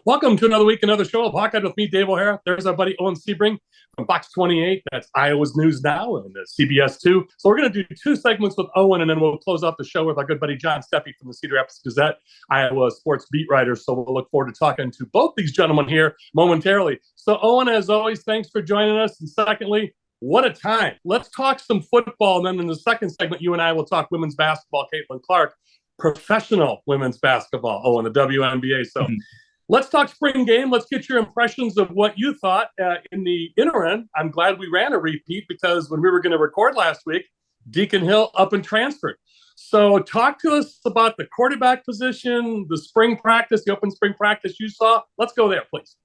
Welcome to another week, another show of Hawkeye with me, Dave O'Hara. There's our buddy Owen Siebring from Fox 28. That's Iowa's News Now and CBS2. So we're going to do two segments with Owen, and then we'll close out the show with our good buddy John Steppe from the Cedar Rapids Gazette, Iowa sports beat writer. So we'll look forward to talking to both these gentlemen here momentarily. So Owen, as always, thanks for joining us. And secondly, what a time. Let's talk some football. And then in the second segment, you and I will talk women's basketball, Caitlin Clark, professional women's basketball, in the WNBA. So let's talk spring game. Let's get your impressions of what you thought in the interim. I'm glad we ran a repeat because when we were going to record last week, Deacon Hill up and transferred. So talk to us about the quarterback position, the spring practice, the open spring practice you saw. Let's go there, please.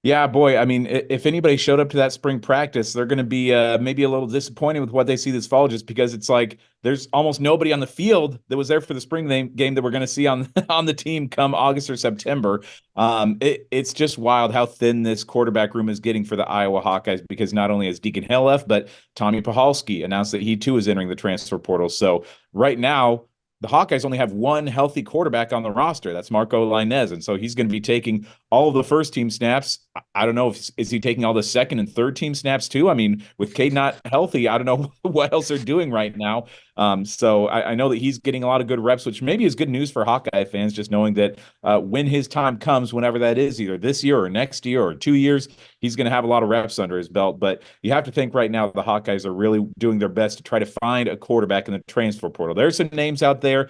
Yeah, boy. I mean, if anybody showed up to that spring practice, they're going to be maybe a little disappointed with what they see this fall, just because it's like there's almost nobody on the field that was there for the spring game that we're going to see on on the team come August or September. It's just wild how thin this quarterback room is getting for the Iowa Hawkeyes, because not only has Deacon Hill left, but Tommy Pahalski announced that he too is entering the transfer portal. So right now, the Hawkeyes only have one healthy quarterback on the roster. That's Marco Lainez. And so he's going to be taking all of the first team snaps. I don't know is he taking all the second and third team snaps too? I mean, with Cade not healthy, I don't know what else they're doing right now. So I know that he's getting a lot of good reps, which maybe is good news for Hawkeye fans, just knowing that when his time comes, whenever that is, either this year or next year or 2 years, he's going to have a lot of reps under his belt. But you have to think right now the Hawkeyes are really doing their best to try to find a quarterback in the transfer portal. There's some names out there.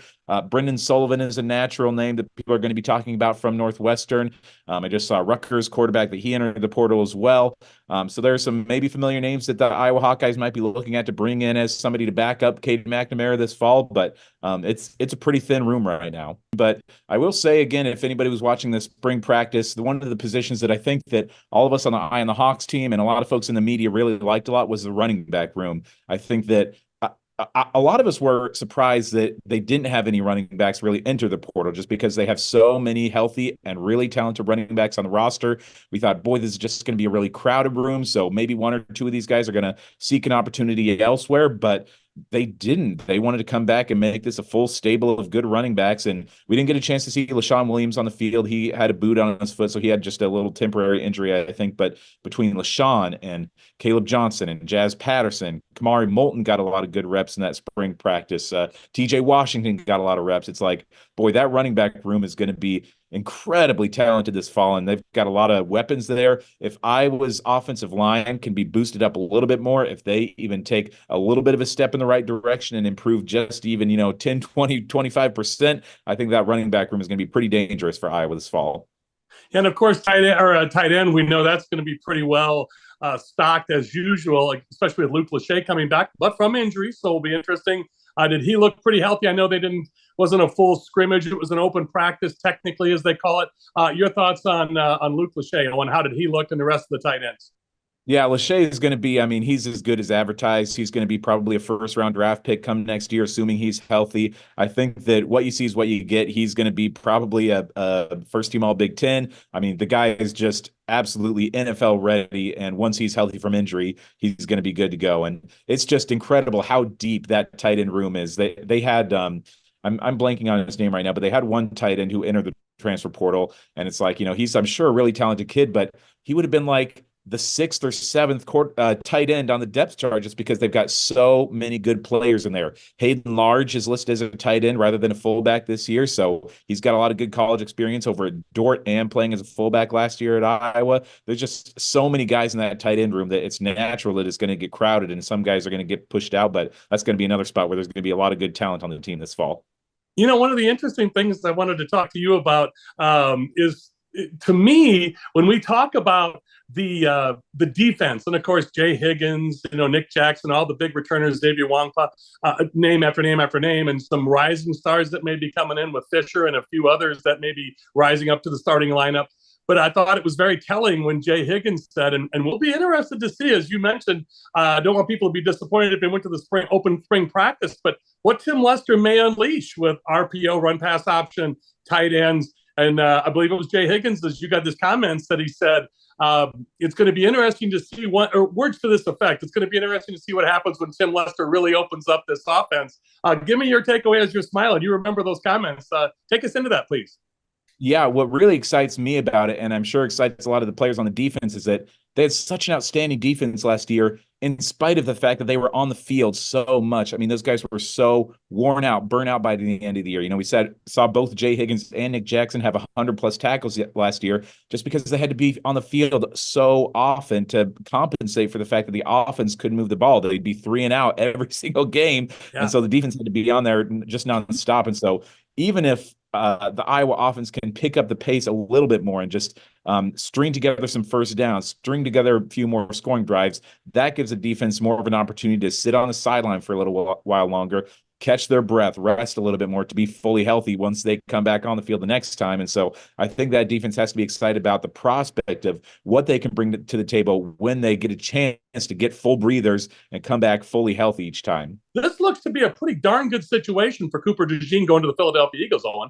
Brendan Sullivan is a natural name that people are going to be talking about from Northwestern. I just saw Rutgers quarterback that he entered the portal as well. So there are some maybe familiar names that the Iowa Hawkeyes might be looking at to bring in as somebody to back up Cade McNamara this fall. But it's a pretty thin room right now. But I will say again, if anybody was watching this spring practice, one of the positions that I think that all of us on the Eye on the Hawks team and a lot of folks in the media really liked a lot was the running back room. I think that a lot of us were surprised that they didn't have any running backs really enter the portal, just because they have so many healthy and really talented running backs on the roster. We thought, boy, this is just going to be a really crowded room, so maybe one or two of these guys are going to seek an opportunity elsewhere, but they didn't. They wanted to come back and make this a full stable of good running backs, and we didn't get a chance to see LaShawn Williams on the field. He had a boot on his foot, so he had just a little temporary injury, I think. But between LaShawn and Caleb Johnson and Jazz Patterson, Kamari Moulton got a lot of good reps in that spring practice. TJ Washington got a lot of reps. It's like, boy, that running back room is going to be incredibly talented this fall, and they've got a lot of weapons there. If Iowa's offensive line can be boosted up a little bit more, if they even take a little bit of a step in the right direction and improve just even 10, 20, 25%, I think that running back room is going to be pretty dangerous for Iowa this fall. And of course, tight end, we know that's going to be pretty well stocked as usual, especially with Luke Lachey coming back, but from injury. So it'll be interesting. Did he look pretty healthy? I know wasn't a full scrimmage. It was an open practice, technically, as they call it. Your thoughts on Luke Lachey and how did he look and the rest of the tight ends? Yeah, Lachey is going to be, he's as good as advertised. He's going to be probably a first-round draft pick come next year, assuming he's healthy. I think that what you see is what you get. He's going to be probably a first-team All-Big Ten. The guy is just absolutely NFL ready, and once he's healthy from injury, he's going to be good to go. And it's just incredible how deep that tight end room is. They had I'm blanking on his name right now, but they had one tight end who entered the transfer portal, and it's like, he's, I'm sure, a really talented kid, but he would have been like the sixth or seventh tight end on the depth chart, just because they've got so many good players in there. Hayden Large is listed as a tight end rather than a fullback this year, so he's got a lot of good college experience over at Dort and playing as a fullback last year at Iowa. There's just so many guys in that tight end room that it's natural that it's going to get crowded, and some guys are going to get pushed out, but that's going to be another spot where there's going to be a lot of good talent on the team this fall. One of the interesting things I wanted to talk to you about is, to me, when we talk about the defense, and of course Jay Higgins, Nick Jackson, all the big returners, Xavier Wongpa, name after name after name, and some rising stars that may be coming in with Fisher and a few others that may be rising up to the starting lineup. But I thought it was very telling when Jay Higgins said, and we'll be interested to see, as you mentioned, I don't want people to be disappointed if they went to the open spring practice, but what Tim Lester may unleash with RPO, run pass option, tight ends. And I believe it was Jay Higgins, as you got this comments, that he said, it's going to be interesting to see words to this effect. It's going to be interesting to see what happens when Tim Lester really opens up this offense. Give me your takeaway as you're smiling. You remember those comments. Take us into that, please. Yeah, what really excites me about it, and I'm sure excites a lot of the players on the defense, is that they had such an outstanding defense last year, in spite of the fact that they were on the field so much. I mean, those guys were so worn out, burnt out by the end of the year. You know, we saw both Jay Higgins and Nick Jackson have 100+ tackles last year, just because they had to be on the field so often to compensate for the fact that the offense couldn't move the ball. They'd be 3 and out every single game, and so the defense had to be on there just nonstop. And so even if the Iowa offense can pick up the pace a little bit more and just string together some first downs, string together a few more scoring drives, that gives the defense more of an opportunity to sit on the sideline for a little while longer, catch their breath, rest a little bit more to be fully healthy once they come back on the field the next time. And so I think that defense has to be excited about the prospect of what they can bring to the table when they get a chance to get full breathers and come back fully healthy each time. This looks to be a pretty darn good situation for Cooper DeJean going to the Philadelphia Eagles, Owen.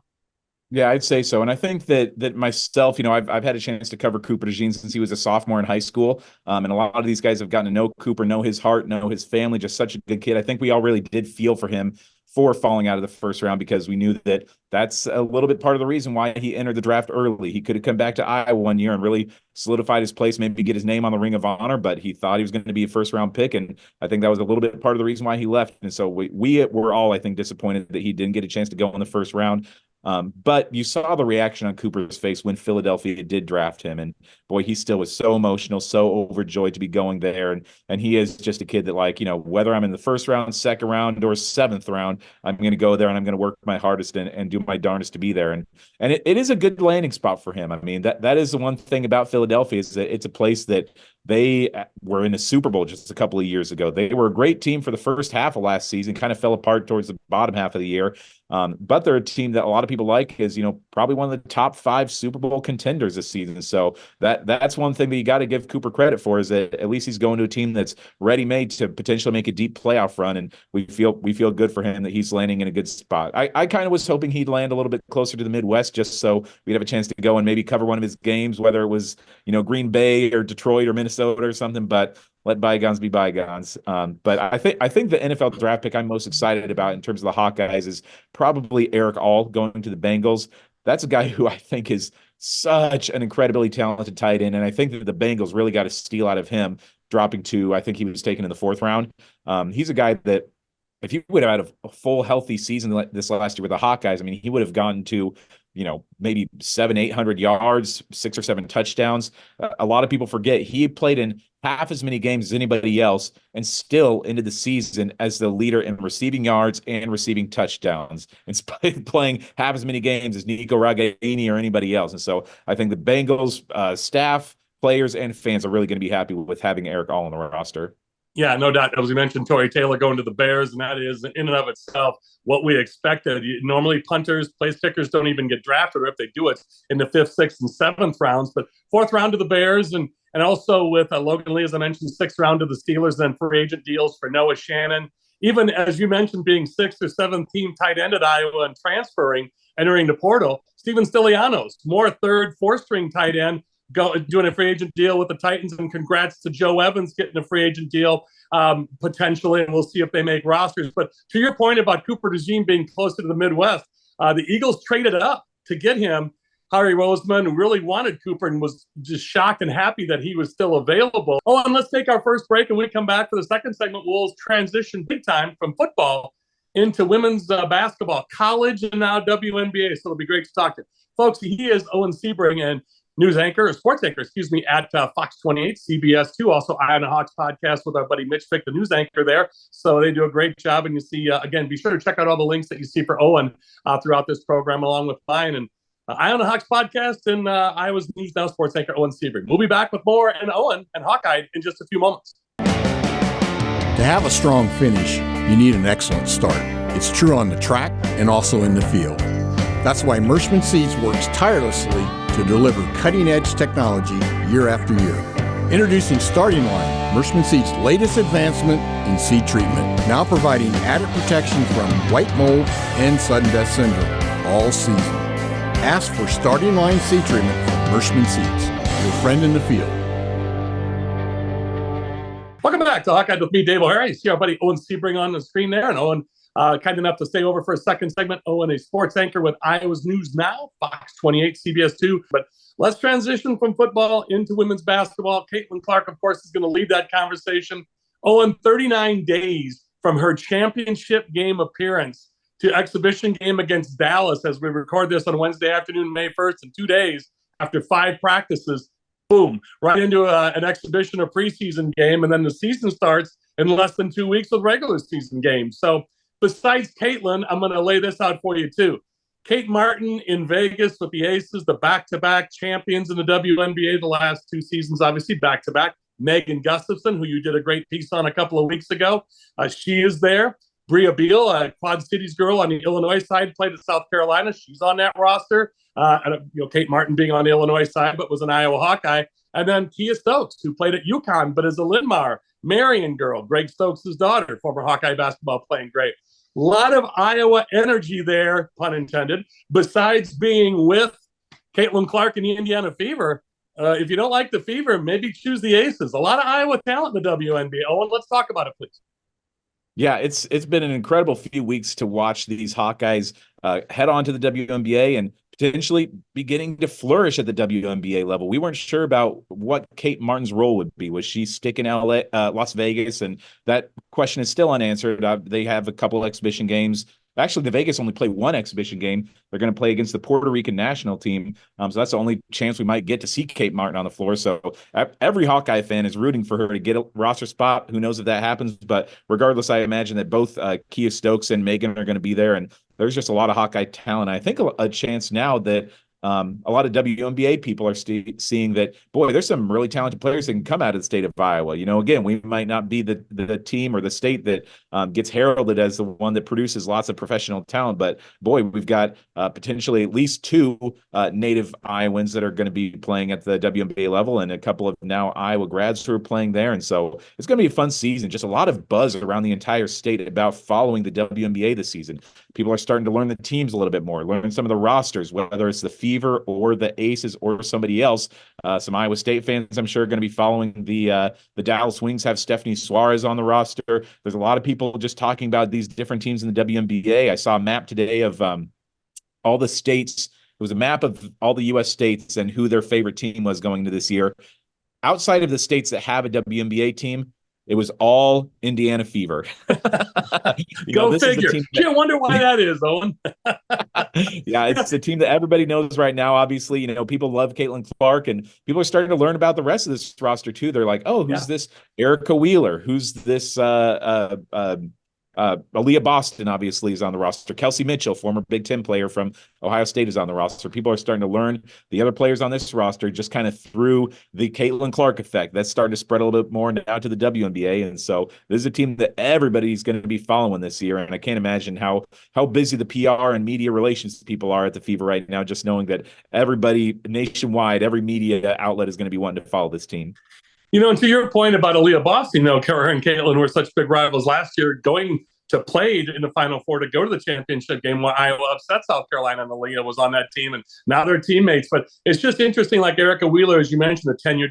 Yeah, I'd say so. And I think that myself, you know, I've had a chance to cover Cooper DeJean since he was a sophomore in high school. And a lot of these guys have gotten to know Cooper, know his heart, know his family, just such a good kid. I think we all really did feel for him for falling out of the first round, because we knew that that's a little bit part of the reason why he entered the draft early. He could have come back to Iowa one year and really solidified his place, maybe get his name on the Ring of Honor, but he thought he was going to be a first-round pick, and I think that was a little bit part of the reason why he left. And so we were all, I think, disappointed that he didn't get a chance to go in the first round. But you saw the reaction on Cooper's face when Philadelphia did draft him, and boy, he still was so emotional, so overjoyed to be going there. And he is just a kid that, like, you know, whether I'm in the first round, second round, or seventh round, I'm going to go there and I'm going to work my hardest and do my darndest to be there. And it is a good landing spot for him. I mean, that is the one thing about Philadelphia, is that it's a place that they were in a Super Bowl just a couple of years ago. They were a great team for the first half of last season, kind of fell apart towards the bottom half of the year. But they're a team that a lot of people like, is, you know, probably one of the top 5 Super Bowl contenders this season. So that's one thing that you got to give Cooper credit for, is that at least he's going to a team that's ready-made to potentially make a deep playoff run. And we feel good for him that he's landing in a good spot. I kind of was hoping he'd land a little bit closer to the Midwest, just so we'd have a chance to go and maybe cover one of his games, whether it was, you know, Green Bay or Detroit or Minnesota or something, but let bygones be bygones. But I think the NFL draft pick I'm most excited about in terms of the Hawkeyes is probably Eric All going to the Bengals. That's a guy who I think is such an incredibly talented tight end, and I think that the Bengals really got a steal out of him, dropping to, I think he was taken in the 4th round. He's a guy that, if he would have had a full healthy season this last year with the Hawkeyes, I mean, he would have gotten to, you know, maybe 700-800 yards, 6 or 7 touchdowns. A lot of people forget he played in half as many games as anybody else, and still ended the season as the leader in receiving yards and receiving touchdowns, in spite of playing half as many games as Nico Ragaini or anybody else. And so I think the Bengals staff, players, and fans are really going to be happy with having Eric All on the roster. Yeah, no doubt. As we mentioned, Torrey Taylor going to the Bears, and that is in and of itself what we expected. Normally, punters, place kickers don't even get drafted, or if they do, it's in the 5th, 6th, and 7th rounds. But 4th round to the Bears, and also with Logan Lee, as I mentioned, 6th round to the Steelers, then free agent deals for Noah Shannon. Even, as you mentioned, being 6th or 7th team tight end at Iowa and transferring, entering the portal, Steven Stilianos, more 3rd, 4th-string tight end, doing a free agent deal with the Titans, and congrats to Joe Evans getting a free agent deal potentially, and we'll see if they make rosters. But to your point about Cooper DeJean being closer to the Midwest, the Eagles traded up to get him. Harry Roseman, who really wanted Cooper and was just shocked and happy that he was still available. Oh, and let's take our first break, and when we come back for the second segment, we'll transition big time from football into women's basketball, college, and now WNBA. So it'll be great to talk to you. Folks, he is Owen Siebring, and sports anchor, at Fox 28, CBS2, also Eye on the Hawks podcast with our buddy Mitch Fick, the news anchor there. So they do a great job. And you see, again, be sure to check out all the links that you see for Owen throughout this program, along with mine and Eye on the Hawks podcast and Iowa's News Now sports anchor, Owen Siebring. We'll be back with more and Owen and Hawkeye in just a few moments. To have a strong finish, you need an excellent start. It's true on the track and also in the field. That's why Mershman Seeds works tirelessly to deliver cutting-edge technology year after year. Introducing Starting Line, Mershman Seeds' latest advancement in seed treatment, now providing added protection from white mold and sudden death syndrome all season. Ask for Starting Line seed treatment from Mershman Seeds, your friend in the field. Welcome back to Hawkeye with me, Dave O'Hara. You see our buddy Owen Siebring on the screen there, and Owen Kind enough to stay over for a second segment. Owen, a sports anchor with Iowa's News Now, Fox 28, CBS2. But let's transition from football into women's basketball. Caitlin Clark, of course, is going to lead that conversation. Owen, 39 days from her championship game appearance to exhibition game against Dallas as we record this on Wednesday afternoon, May 1st, in 2 days after 5 practices. Boom, right into an exhibition or preseason game, and then the season starts in less than 2 weeks with regular season games. So besides Caitlin, I'm going to lay this out for you too. Kate Martin in Vegas with the Aces, the back-to-back champions in the WNBA the last 2 seasons, obviously back-to-back. Megan Gustafson, who you did a great piece on a couple of weeks ago, she is there. Bria Beal, a Quad Cities girl on the Illinois side, played at South Carolina. She's on that roster. Kate Martin being on the Illinois side, but was an Iowa Hawkeye. And then Kia Stokes, who played at UConn, but is a Linmar, Marion girl, Greg Stokes' daughter, former Hawkeye basketball playing great. A lot of Iowa energy there, pun intended, besides being with Caitlin Clark and the Indiana Fever. If you don't like the Fever, maybe choose the Aces. A lot of Iowa talent in the WNBA. Owen, let's talk about it, please. Yeah, it's been an incredible few weeks to watch these Hawkeyes head on to the WNBA and potentially beginning to flourish at the WNBA level. We weren't sure about what Kate Martin's role would be. Was she sticking Las Vegas? And that question is still unanswered. They have a couple of exhibition games. Actually, the Vegas only play 1 exhibition game. They're going to play against the Puerto Rican national team. So that's the only chance we might get to see Kate Martin on the floor. So every Hawkeye fan is rooting for her to get a roster spot. Who knows if that happens? But regardless, I imagine that both Kia Stokes and Megan are going to be there. And there's just a lot of Hawkeye talent. I think a chance now that a lot of WNBA people are seeing that, boy, there's some really talented players that can come out of the state of Iowa. Again, we might not be the team or the state that gets heralded as the one that produces lots of professional talent, but boy, we've got potentially at least 2 native Iowans that are going to be playing at the WNBA level and a couple of now Iowa grads who are playing there. And so it's going to be a fun season. Just a lot of buzz around the entire state about following the WNBA this season. People are starting to learn the teams a little bit more, learn some of the rosters, whether it's the Fever or the Aces or somebody else. Some Iowa State fans, I'm sure, are going to be following the Dallas Wings have Stephanie Suarez on the roster. There's a lot of people just talking about these different teams in the WNBA. I saw a map today of all the states. It was a map of all the U.S. states and who their favorite team was going into this year. Outside of the states that have a WNBA team, it was all Indiana Fever. Go figure. I wonder why that is, Owen. Yeah, it's a team that everybody knows right now. Obviously, people love Caitlin Clark, and people are starting to learn about the rest of this roster too. They're like, oh, who's this Erica Wheeler? Who's this Aaliyah Boston, obviously, is on the roster. Kelsey Mitchell, former Big Ten player from Ohio State, is on the roster. People are starting to learn the other players on this roster just kind of through the Caitlin Clark effect. That's starting to spread a little bit more now to the WNBA. And so this is a team that everybody's going to be following this year. And I can't imagine how busy the PR and media relations people are at the Fever right now, just knowing that everybody nationwide, every media outlet is going to be wanting to follow this team. And to your point about Aaliyah Boston, her and Caitlin were such big rivals last year, going to play in the Final Four to go to the championship game where Iowa upset South Carolina, and Aaliyah was on that team, and now they're teammates. But it's just interesting, like Erica Wheeler, as you mentioned, the 10-year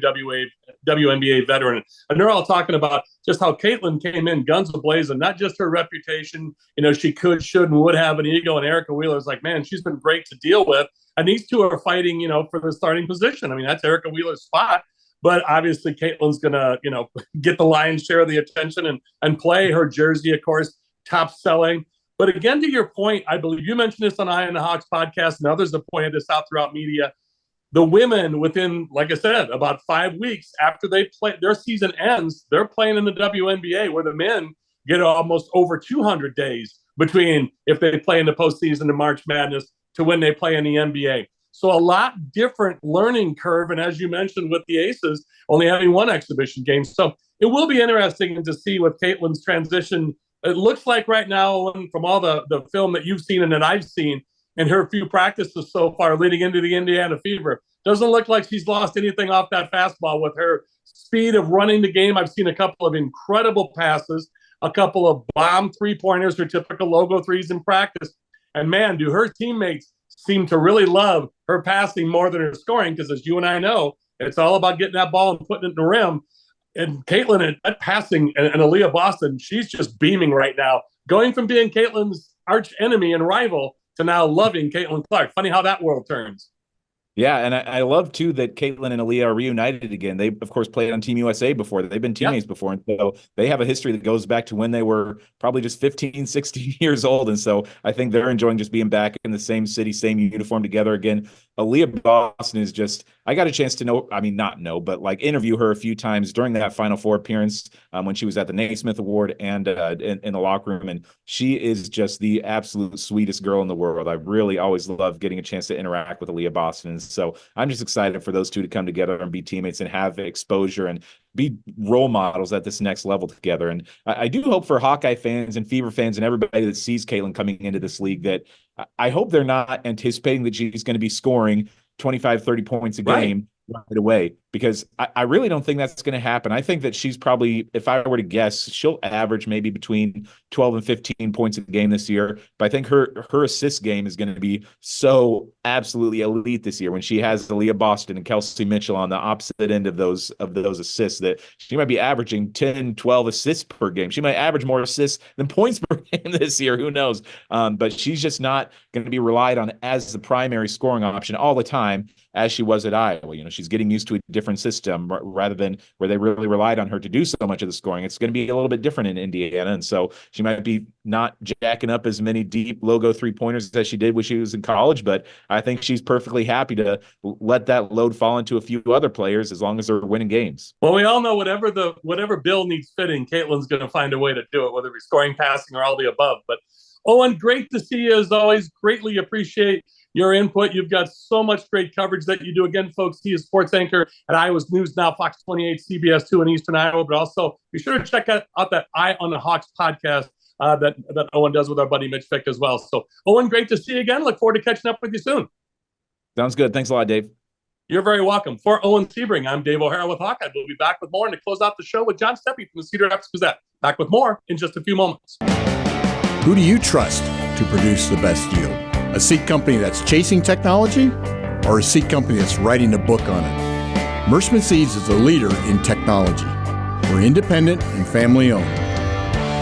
WNBA veteran, and they're all talking about just how Caitlin came in guns a-blazing, not just her reputation, she could, should, and would have an ego, and Erica Wheeler's like, man, she's been great to deal with, and these two are fighting, for the starting position. I mean, that's Erica Wheeler's spot. But obviously, Caitlin's going to, get the lion's share of the attention and play. Her jersey, of course, top selling. But again, to your point, I believe you mentioned this on Eye on the Hawks podcast, and others have pointed this out throughout media. The women, within, like I said, about 5 weeks after they play, their season ends, they're playing in the WNBA, where the men get almost over 200 days between if they play in the postseason in March Madness to when they play in the NBA. So a lot different learning curve. And as you mentioned with the Aces, only having 1 exhibition game. So it will be interesting to see what Caitlin's transition. It looks like right now, from all the film that you've seen and that I've seen in her few practices so far leading into the Indiana Fever, doesn't look like she's lost anything off that fastball with her speed of running the game. I've seen a couple of incredible passes, a couple of bomb three-pointers, her typical logo threes in practice. And man, do her teammates seem to really love her passing more than her scoring, because as you and I know, it's all about getting that ball and putting it in the rim. And Caitlin, at passing, and Aaliyah Boston, she's just beaming right now going from being Caitlin's arch enemy and rival to now loving Caitlin Clark. Funny how that world turns. Yeah, and I love, too, that Caitlin and Aaliyah are reunited again. They, of course, played on Team USA before. They've been teammates before, and so they have a history that goes back to when they were probably just 15, 16 years old, and so I think they're enjoying just being back in the same city, same uniform together again. Aaliyah Boston is just – I got a chance to know – I mean, not know, but, like, interview her a few times during that Final Four appearance when she was at the Naismith Award and in the locker room, and she is just the absolute sweetest girl in the world. I really always love getting a chance to interact with Aaliyah Boston. So I'm just excited for those two to come together and be teammates and have exposure and be role models at this next level together. And I do hope for Hawkeye fans and Fever fans and everybody that sees Caitlin coming into this league that I hope they're not anticipating that she's going to be scoring 25, 30 points a game right away, because I really don't think that's going to happen. I think that she's probably, if I were to guess, she'll average maybe between 12 and 15 points a game this year. But I think her assist game is going to be so absolutely elite this year when she has Aaliyah Boston and Kelsey Mitchell on the opposite end of those assists, that she might be averaging 10, 12 assists per game. She might average more assists than points per game this year. Who knows? But she's just not going to be relied on as the primary scoring option all the time as she was at Iowa. You know, she's getting used to a different system rather than where they really relied on her to do so much of the scoring. It's going to be a little bit different in Indiana. And so she might be not jacking up as many deep logo 3-pointers as she did when she was in college, but I think she's perfectly happy to let that load fall into a few other players as long as they're winning games. Well, we all know whatever bill needs fitting, Caitlin's going to find a way to do it, whether it's scoring, passing, or all the above. But Owen, great to see you as always. Greatly appreciate your input. You've got so much great coverage that you do. Again, folks, he is sports anchor at Iowa's News Now, Fox 28, CBS2 in Eastern Iowa. But also, be sure to check out that Eye on the Hawks podcast that Owen does with our buddy Mitch Fick as well. So, Owen, great to see you again. Look forward to catching up with you soon. Sounds good. Thanks a lot, Dave. You're very welcome. For Owen Siebring, I'm Dave O'Hara with Hawkeye. We'll be back with more and to close out the show with John Steppe from the Cedar Rapids Gazette. Back with more in just a few moments. Who do you trust to produce the best yield? A seed company that's chasing technology, or a seed company that's writing a book on it? Mershman Seeds is a leader in technology. We're independent and family owned.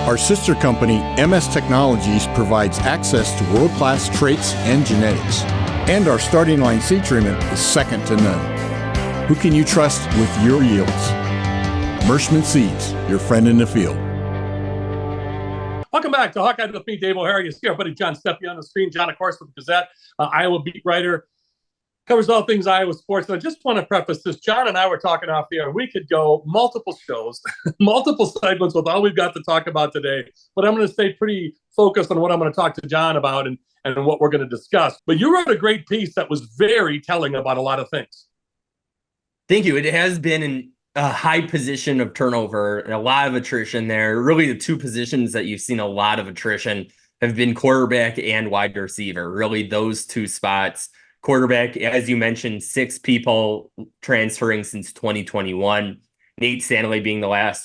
Our sister company, MS Technologies, provides access to world-class traits and genetics. And our starting line seed treatment is second to none. Who can you trust with your yields? Mershman Seeds, your friend in the field. Welcome back to Hawkeye with me, Dave O'Hara. You see our buddy John Steppe on the screen. John, of course, with the Gazette, Iowa beat writer, covers all things Iowa sports. And I just want to preface this. John and I were talking off the air. We could go multiple shows, multiple segments with all we've got to talk about today. But I'm going to stay pretty focused on what I'm going to talk to John about and what we're going to discuss. But you wrote a great piece that was very telling about a lot of things. Thank you. It has been a high position of turnover and a lot of attrition there. Really, the two positions that you've seen a lot of attrition have been quarterback and wide receiver. Really, those two spots. Quarterback, as you mentioned, 6 people transferring since 2021. Nate Stanley being the last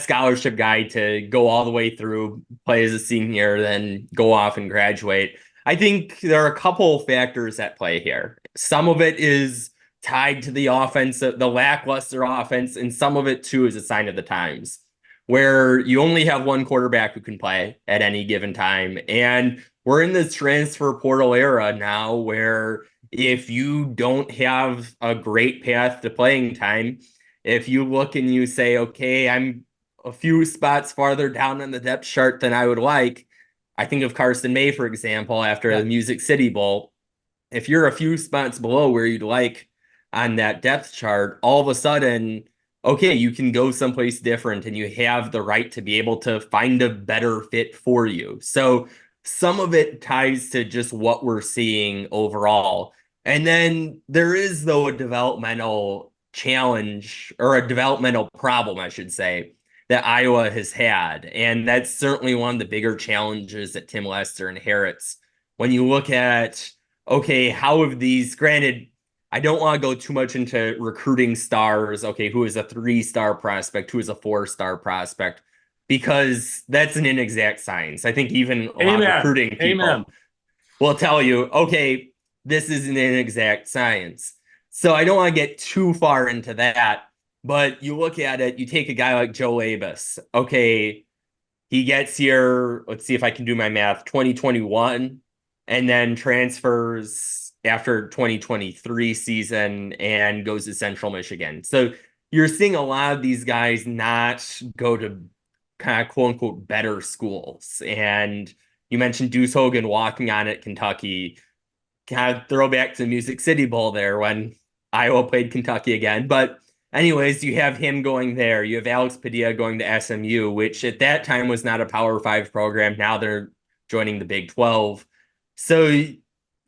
scholarship guy to go all the way through, play as a senior, then go off and graduate. I think there are a couple factors at play here. Some of it is tied to the offense, the lackluster offense, and some of it too is a sign of the times, where you only have one quarterback who can play at any given time. And we're in this transfer portal era now where if you don't have a great path to playing time, if you look and you say, okay, I'm a few spots farther down on the depth chart than I would like. I think of Carson May, for example, after the Music City Bowl. If you're a few spots below where you'd like on that depth chart, all of a sudden, okay, you can go someplace different and you have the right to be able to find a better fit for you. So some of it ties to just what we're seeing overall. And then there is, though, a developmental challenge, or a developmental problem, I should say, that Iowa has had. And that's certainly one of the bigger challenges that Tim Lester inherits. When you look at, okay, how have these, granted, I don't want to go too much into recruiting stars. Okay, who is a 3-star prospect? Who is a 4-star prospect? Because that's an inexact science. I think even a lot of recruiting people will tell you, okay, this is an inexact science. So I don't want to get too far into that. But you look at it, you take a guy like Joe Labus. Okay, He gets here, let's see if I can do my math, 2021, and then transfers after 2023 season and goes to Central Michigan. So you're seeing a lot of these guys not go to kind of quote unquote better schools. And you mentioned Deuce Hogan walking on at Kentucky, kind of throwback to the Music City Bowl there when Iowa played Kentucky again. But anyways, you have him going there. You have Alex Padilla going to SMU, which at that time was not a Power 5 program. Now they're joining the Big 12. So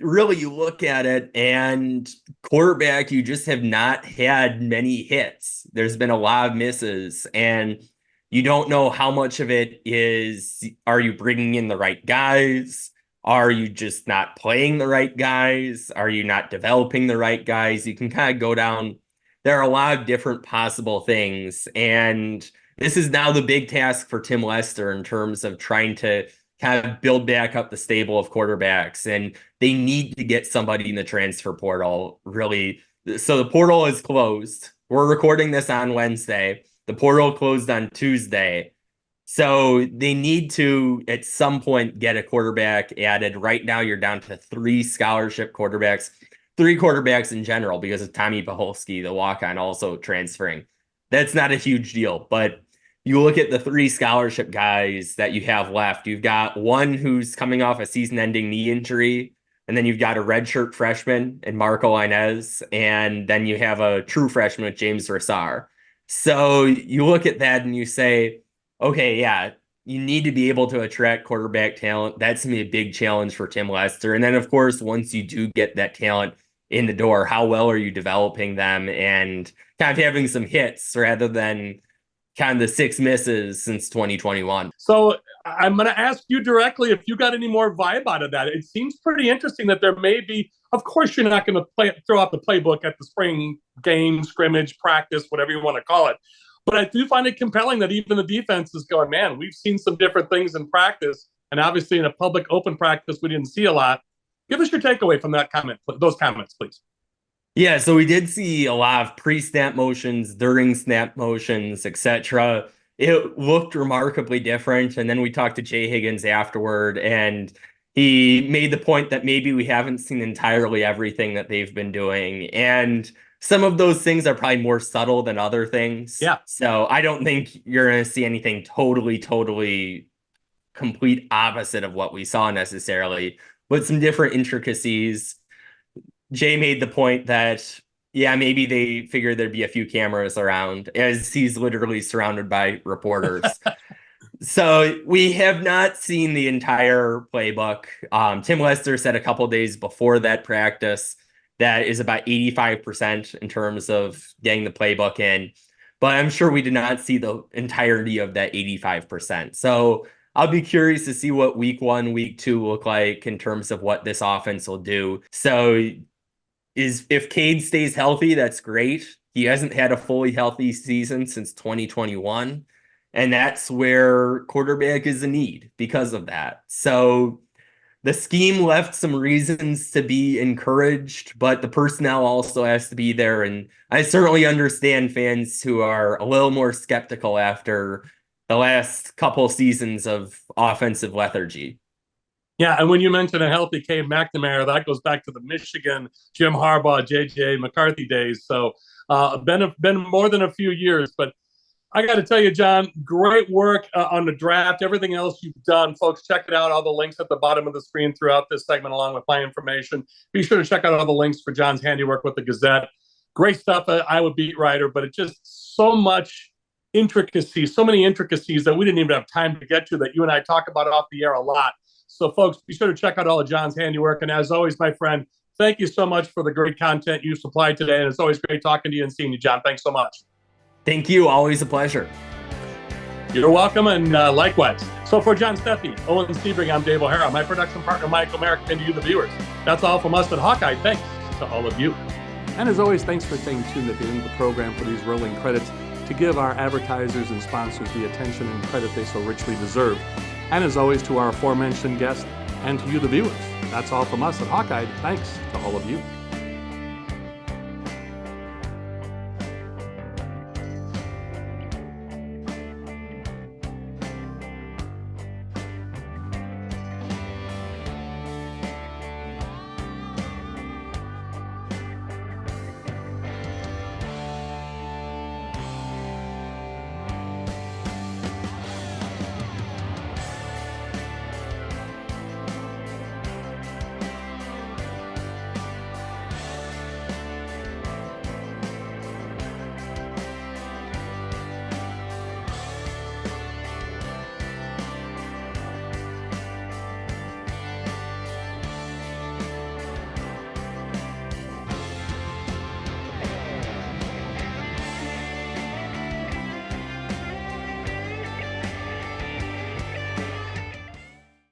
really, you look at it, and quarterback, you just have not had many hits. There's been a lot of misses, and you don't know how much of it is, are you bringing in the right guys? Are you just not playing the right guys? Are you not developing the right guys? You can kind of go down. There are a lot of different possible things. And this is now the big task for Tim Lester in terms of trying to kind of build back up the stable of quarterbacks. And they need to get somebody in the transfer portal, really. So the portal is closed. We're recording this on Wednesday. The portal closed on Tuesday. So they need to, at some point, get a quarterback added. Right now, you're down to 3 scholarship quarterbacks, 3 quarterbacks in general, because of Tommy Paholski, the walk-on, also transferring. That's not a huge deal, but you look at the 3 scholarship guys that you have left. You've got one who's coming off a season-ending knee injury, and then you've got a redshirt freshman in Marco Inez, and then you have a true freshman with James Rassar. So you look at that and you say, okay, yeah, you need to be able to attract quarterback talent. That's going to be a big challenge for Tim Lester. And then, of course, once you do get that talent in the door, how well are you developing them and kind of having some hits rather than kind of the 6 misses since 2021? So I'm going to ask you directly if you got any more vibe out of that. It seems pretty interesting that there may be, of course, you're not going to throw out the playbook at the spring game, scrimmage, practice, whatever you want to call it. But I do find it compelling that even the defense is going, man, we've seen some different things in practice. And obviously in a public open practice, we didn't see a lot. Give us your takeaway from that comment, those comments, please. Yeah, so we did see a lot of pre-snap motions, during snap motions, etc. It looked remarkably different. And then we talked to Jay Higgins afterward, and he made the point that maybe we haven't seen entirely everything that they've been doing. And some of those things are probably more subtle than other things. Yeah. So I don't think you're going to see anything totally complete opposite of what we saw necessarily, but some different intricacies. Jay made the point that, yeah, maybe they figured there'd be a few cameras around, as he's literally surrounded by reporters. So we have not seen the entire playbook. Tim Lester said a couple days before that practice that is about 85% in terms of getting the playbook in. But I'm sure we did not see the entirety of that 85%. So I'll be curious to see what week 1, week 2 look like in terms of what this offense will do. So if Cade stays healthy, that's great. He hasn't had a fully healthy season since 2021. And that's where quarterback is a need because of that. So the scheme left some reasons to be encouraged, but the personnel also has to be there. And I certainly understand fans who are a little more skeptical after the last couple seasons of offensive lethargy. Yeah, and when you mention a healthy Cade McNamara, that goes back to the Michigan, Jim Harbaugh, J.J. McCarthy days. So been more than a few years, but I got to tell you, John, great work on the draft. Everything else you've done, folks, check it out. All the links at the bottom of the screen throughout this segment, along with my information. Be sure to check out all the links for John's handiwork with the Gazette. Great stuff. Iowa beat writer, but it's just so much intricacy, so many intricacies that we didn't even have time to get to that you and I talk about off the air a lot. So, folks, be sure to check out all of John's handiwork. And as always, my friend, thank you so much for the great content you supplied today. And it's always great talking to you and seeing you, John. Thanks so much. Thank you. Always a pleasure. You're welcome, and likewise. So for John Steppe, Owen Siebring, I'm Dave O'Hara. My production partner, Michael Merrick, and to you, the viewers. That's all from us at Hawkeye. Thanks to all of you. And as always, thanks for staying tuned at the end of the program for these rolling credits to give our advertisers and sponsors the attention and credit they so richly deserve. And as always, to our aforementioned guests and to you, the viewers. That's all from us at Hawkeye. Thanks to all of you.